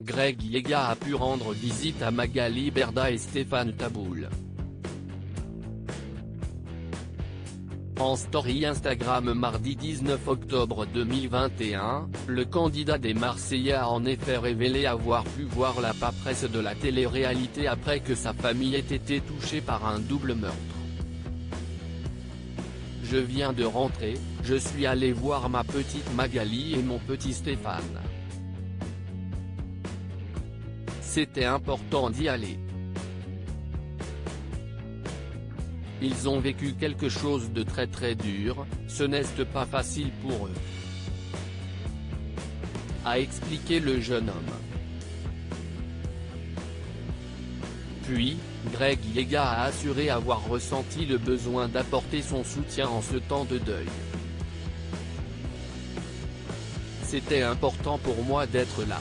Greg Yega a pu rendre visite à Magali Berda et Stéphane Taboul. En story Instagram mardi 19 octobre 2021, le candidat des Marseillais a en effet révélé avoir pu voir la paperasse de la télé-réalité après que sa famille ait été touchée par un double meurtre. Je viens de rentrer, je suis allé voir ma petite Magali et mon petit Stéphane. C'était important d'y aller. Ils ont vécu quelque chose de très dur, ce n'est pas facile pour eux, a expliqué le jeune homme. Puis, Greg Yega a assuré avoir ressenti le besoin d'apporter son soutien en ce temps de deuil. C'était important pour moi d'être là.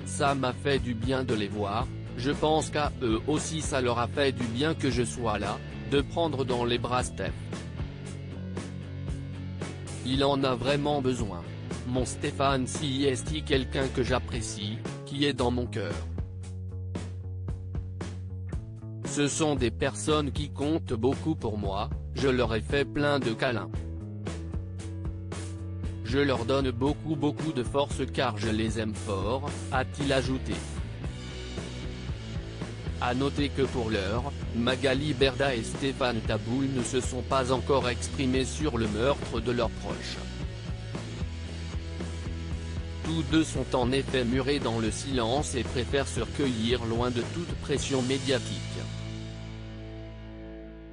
Ça m'a fait du bien de les voir, je pense qu'à eux aussi ça leur a fait du bien que je sois là, de prendre dans les bras Steph. Il en a vraiment besoin. Mon Stéphane c'est quelqu'un que j'apprécie, qui est dans mon cœur. Ce sont des personnes qui comptent beaucoup pour moi, je leur ai fait plein de câlins. Je leur donne beaucoup de force car je les aime fort, a-t-il ajouté. A noter que pour l'heure, Magali Berda et Stéphane Taboul ne se sont pas encore exprimés sur le meurtre de leurs proches. Tous deux sont en effet murés dans le silence et préfèrent se recueillir loin de toute pression médiatique.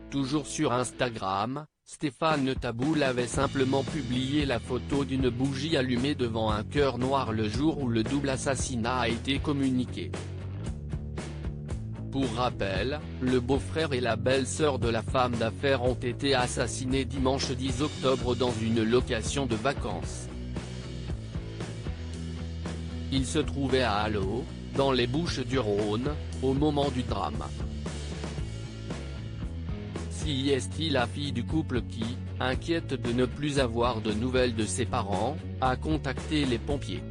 Toujours sur Instagram, Stéphane Taboul avait simplement publié la photo d'une bougie allumée devant un cœur noir le jour où le double assassinat a été communiqué. Pour rappel, le beau-frère et la belle-sœur de la femme d'affaires ont été assassinés dimanche 10 octobre dans une location de vacances. Ils se trouvaient à Allo, dans les Bouches-du-Rhône, au moment du drame. C'est la fille du couple qui, inquiète de ne plus avoir de nouvelles de ses parents, a contacté les pompiers.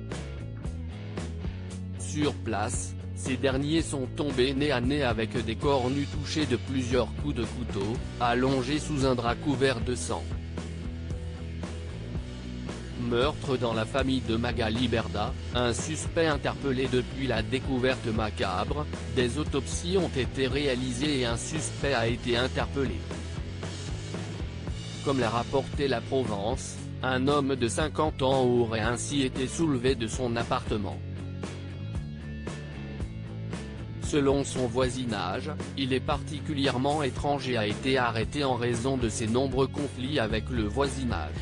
Sur place, ces derniers sont tombés nez à nez avec des corps nus touchés de plusieurs coups de couteau, allongés sous un drap couvert de sang. Meurtre dans la famille de Magali Berda, un suspect interpellé depuis la découverte macabre, des autopsies ont été réalisées et un suspect a été interpellé. Comme l'a rapporté La Provence, un homme de 50 ans aurait ainsi été soulevé de son appartement. Selon son voisinage, il est particulièrement étrange et a été arrêté en raison de ses nombreux conflits avec le voisinage.